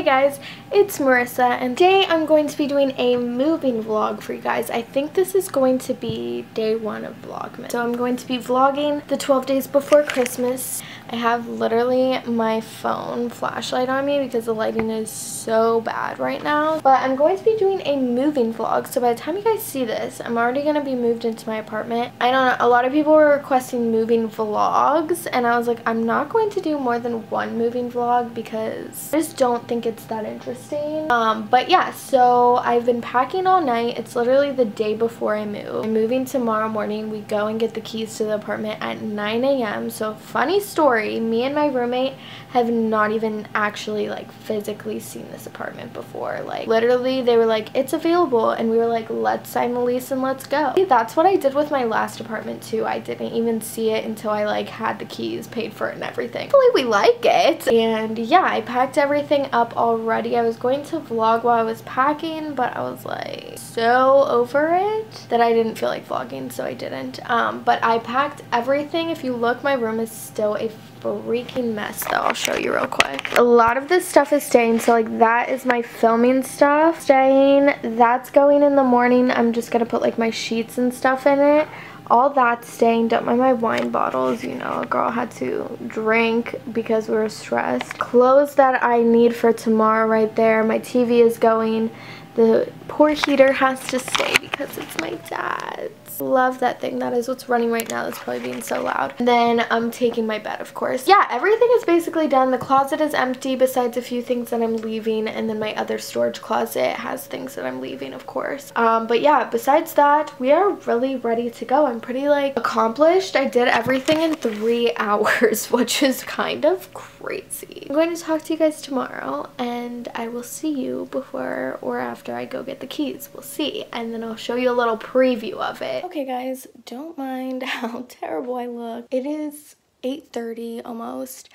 Hey guys, it's Marissa, and today I'm going to be doing a moving vlog for you guys. I think this is going to be day 1 of Vlogmas. So I'm going to be vlogging the 12 days before Christmas. I have literally my phone flashlight on me because the lighting is so bad right now. But I'm going to be doing a moving vlog, so by the time you guys see this, I'm already going to be moved into my apartment. I don't know, a lot of people were requesting moving vlogs, and I was like, I'm not going to do more than one moving vlog because I just don't think it's that interesting. But yeah, so I've been packing all night. It's literally the day before I move. I'm moving tomorrow morning. We go and get the keys to the apartment at 9 a.m. So funny story, me and my roommate have not even actually like physically seen this apartment before. Like literally they were like, it's available, and we were like, let's sign the lease and let's go. That's what I did with my last apartment too. I didn't even see it until I like had the keys, paid for it and everything. Hopefully we like it. And yeah, I packed everything up already. I was going to vlog while I was packing, but I was like so over it that I didn't feel like vlogging, so I didn't. But I packed everything. If you look, my room is still a freaking mess though. I'll show you real quick. A lot of this stuff is staying, so like that is my filming stuff staying. That's going in the morning. I'm just gonna put like my sheets and stuff in it. All that's staying. Don't mind my wine bottles, you know, a girl had to drink because we were stressed. Clothes that I need for tomorrow right there. My TV is going. The poor heater has to stay because it's my dad's. Love that thing. That is what's running right now. That's probably being so loud. And then I'm taking my bed, of course. Yeah, everything is basically done. The closet is empty besides a few things that I'm leaving, and then my other storage closet has things that I'm leaving, of course. But yeah, besides that, we are really ready to go. I'm pretty like accomplished. I did everything in 3 hours, which is kind of crazy. I'm going to talk to you guys tomorrow, and I will see you before or after I go get the keys. We'll see, and then I'll show you a little preview of it. Okay guys, don't mind how terrible I look. It is 8:30 almost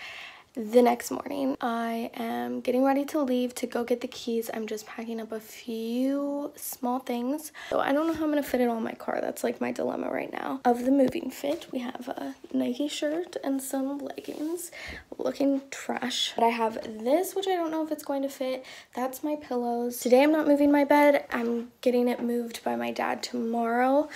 the next morning. I am getting ready to leave to go get the keys. I'm just packing up a few small things. So I don't know how I'm gonna fit it all in my car. That's like my dilemma right now. Of the moving fit, we have a Nike shirt and some leggings. Looking trash. But I have this, which I don't know if it's going to fit. That's my pillows. Today I'm not moving my bed. I'm getting it moved by my dad tomorrow.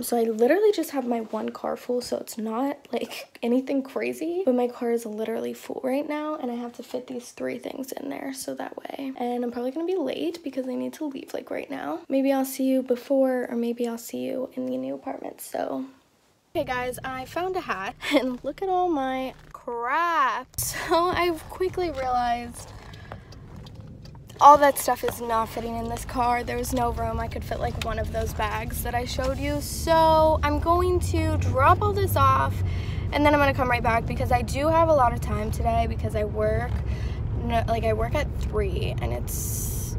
So I literally just have my one car full, so it's not like anything crazy. But my car is literally full right now, and I have to fit these 3 things in there so that way. And I'm probably gonna be late because I need to leave like right now. Maybe I'll see you before, or maybe I'll see you in the new apartment. So okay guys, I found a hat, and look at all my crap. So I've quickly realized all that stuff is not fitting in this car. There's no room. I could fit like one of those bags that I showed you. So I'm going to drop all this off, and then I'm gonna come right back because I do have a lot of time today because I work, I work at 3 and it's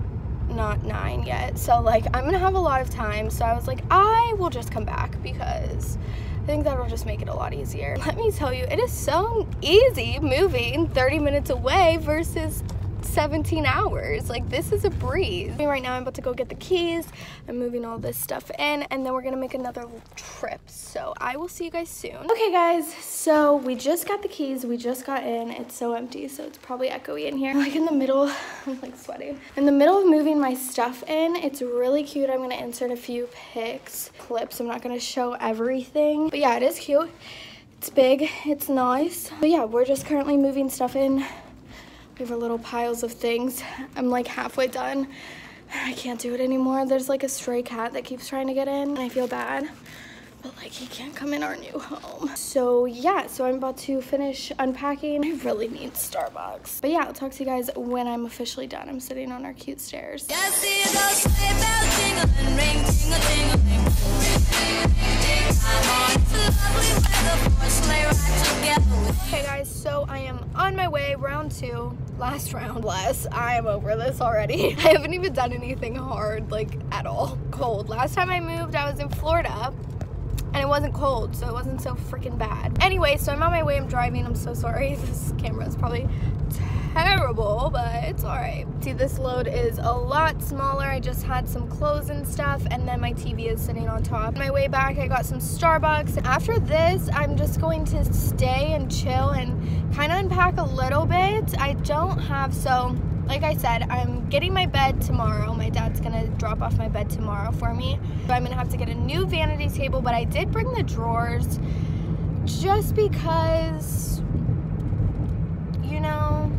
not 9 yet. So like I'm gonna have a lot of time. So I was like, I will just come back because I think that will just make it a lot easier. Let me tell you, it is so easy moving 30 minutes away versus 17 hours. Like this is a breeze. Right now I'm about to go get the keys. I'm moving all this stuff in, and then we're gonna make another trip. So I will see you guys soon. Okay guys, so we just got the keys. We just got in. It's so empty, so it's probably echoey in here. Like in the middle, I'm like sweating. In the middle of moving my stuff in. It's really cute. I'm gonna insert a few clips. I'm not gonna show everything, but yeah, it is cute. It's big, it's nice. But yeah, we're just currently moving stuff in. We have our little piles of things. I'm like halfway done. I can't do it anymore. There's like a stray cat that keeps trying to get in, and I feel bad, but like he can't come in our new home. So yeah, so I'm about to finish unpacking. I really need Starbucks. But yeah, I'll talk to you guys when I'm officially done. I'm sitting on our cute stairs. Okay guys, so I am on my way, round 2, last round less. I am over this already. I haven't even done anything hard, like at all. Cold. Last time I moved, I was in Florida, and it wasn't cold, so it wasn't so freaking bad. Anyway, so I'm on my way, I'm driving. I'm so sorry. This camera is probably terrible, but it's alright. See, this load is a lot smaller. I just had some clothes and stuff, and then my TV is sitting on top. On my way back, I got some Starbucks. After this, I'm just going to stay and chill and kind of unpack a little bit. I don't have, so Like I said, I'm getting my bed tomorrow. My dad's gonna drop off my bed tomorrow for me. So I'm gonna have to get a new vanity table, but I did bring the drawers just because, you know,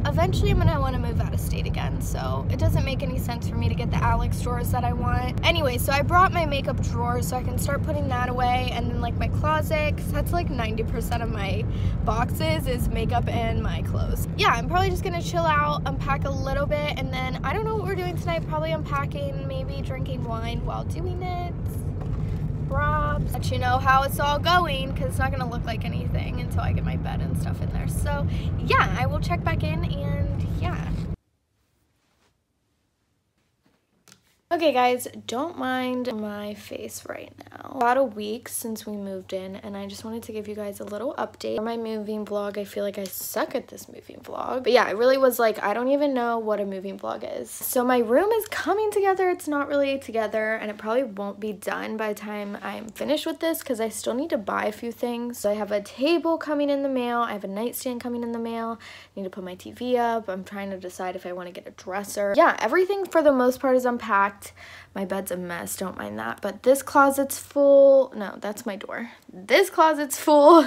eventually I'm gonna want to move out of state again, so it doesn't make any sense for me to get the Alex drawers that I want. Anyway, so I brought my makeup drawer so I can start putting that away, and then like my closet, because that's like 90% of my boxes is makeup and my clothes. Yeah, I'm probably just gonna chill out, unpack a little bit, and then I don't know what we're doing tonight. Probably unpacking, maybe drinking wine while doing it. Robs. Let you know how it's all going, because it's not gonna look like anything until I get my bed and stuff in there. So yeah, I will check back in, and yeah. Okay guys, don't mind my face right now. About a week since we moved in, and I just wanted to give you guys a little update. For my moving vlog, I feel like I suck at this moving vlog. But yeah, I really was like, I don't even know what a moving vlog is. So my room is coming together. It's not really together, and it probably won't be done by the time I'm finished with this, because I still need to buy a few things. So I have a table coming in the mail. I have a nightstand coming in the mail. I need to put my TV up. I'm trying to decide if I want to get a dresser. Yeah, everything for the most part is unpacked. My bed's a mess, don't mind that. But this closet's full. No, that's my door. This closet's full.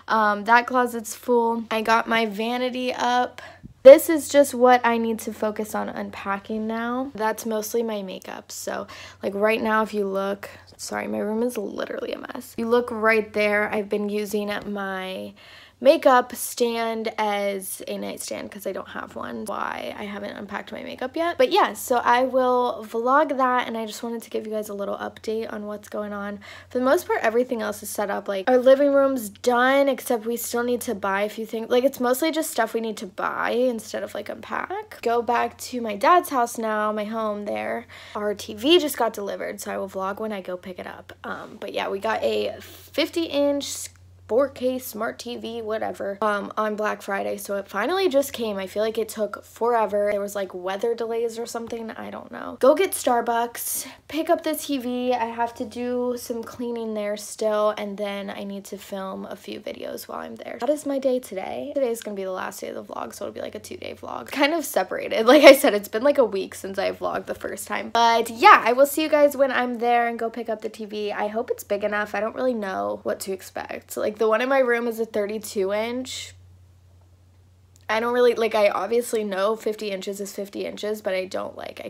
That closet's full. I got my vanity up. This is just what I need to focus on unpacking now. That's mostly my makeup. So like right now, if you look, sorry, my room is literally a mess. You look right there, I've been using my makeup stand as a nightstand because I don't have one. Why I haven't unpacked my makeup yet. But yeah, so I will vlog that, and I just wanted to give you guys a little update on what's going on. For the most part, everything else is set up. Like our living room's done, except we still need to buy a few things. Like it's mostly just stuff we need to buy instead of like unpack. Go back to my dad's house now, my home there. Our TV just got delivered, so I will vlog when I go pick it up. But yeah, we got a 50-inch 4K smart TV, whatever, on Black Friday. So it finally just came. I feel like it took forever. There was like weather delays or something. I don't know. Go get Starbucks, pick up the TV. I have to do some cleaning there still, and then I need to film a few videos while I'm there. That is my day today. Today is gonna be the last day of the vlog, so it'll be like a 2-day vlog. Kind of separated. Like I said, it's been like a week since I vlogged the first time. But yeah, I will see you guys when I'm there and go pick up the TV. I hope it's big enough. I don't really know what to expect. Like the one in my room is a 32-inch. I don't really, like, I obviously know 50 inches is 50 inches, but I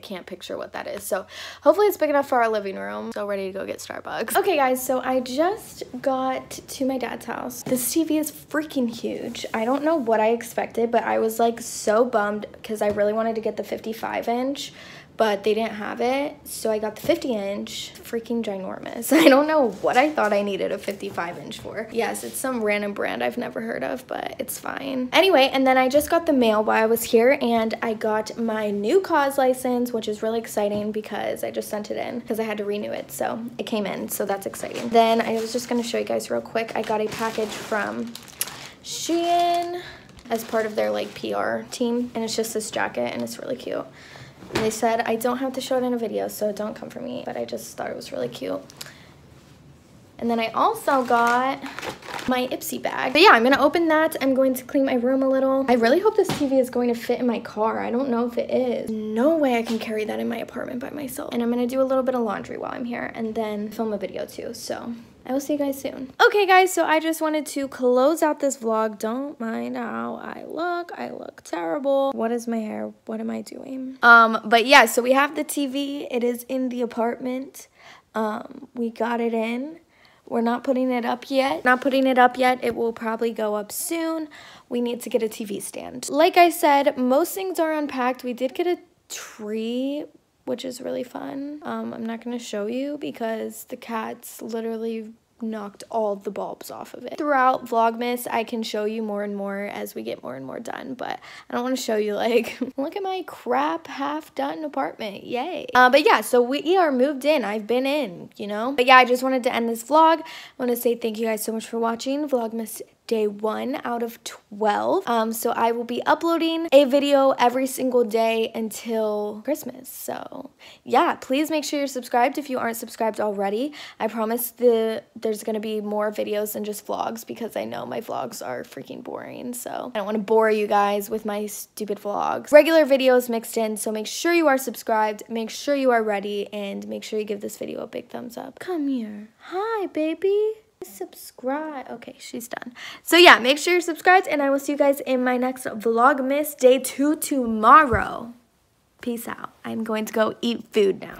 can't picture what that is. So hopefully it's big enough for our living room. So ready to go get Starbucks. Okay guys, so I just got to my dad's house. This TV is freaking huge. I don't know what I expected, but I was like so bummed because I really wanted to get the 55-inch. But they didn't have it, so I got the 50-inch. Freaking ginormous. I don't know what I thought I needed a 55-inch for. Yes, it's some random brand I've never heard of, but it's fine. Anyway, and then I just got the mail while I was here, and I got my new cause license, which is really exciting because I just sent it in because I had to renew it, so it came in, so that's exciting. Then I was just gonna show you guys real quick. I got a package from Shein as part of their like PR team, and it's just this jacket, and it's really cute. And they said I don't have to show it in a video, so don't come for me, but I just thought it was really cute. And then I also got my Ipsy bag. But yeah, I'm gonna open that. I'm going to clean my room a little. I really hope this TV is going to fit in my car. I don't know if it is. No way I can carry that in my apartment by myself. And I'm gonna do a little bit of laundry while I'm here and then film a video too, so I will see you guys soon. Okay guys, so I just wanted to close out this vlog. Don't mind how I look terrible. What is my hair? What am I doing? But yeah, so we have the TV. It is in the apartment. We got it in. We're not putting it up yet. It will probably go up soon. We need to get a TV stand. Like I said, most things are unpacked. We did get a tree, which is really fun. I'm not gonna show you because the cats literally knocked all the bulbs off of it. Throughout Vlogmas, I can show you more and more as we get more and more done, but I don't want to show you like, look at my crap half done apartment, yay. But yeah, so we are moved in. I've been in, you know? But yeah, I just wanted to end this vlog. I want to say thank you guys so much for watching Vlogmas day 1 out of 12. So I will be uploading a video every single day until Christmas. So yeah, please make sure you're subscribed if you aren't subscribed already. I promise there's gonna be more videos than just vlogs because I know my vlogs are freaking boring. So I don't want to bore you guys with my stupid vlogs. Regular videos mixed in, so make sure you are subscribed, make sure you are ready, and make sure you give this video a big thumbs up. Come here. Hi, baby. Subscribe. Okay, she's done. So yeah, make sure you're subscribed, and I will see you guys in my next Vlogmas day 2 tomorrow. Peace out. I'm going to go eat food now.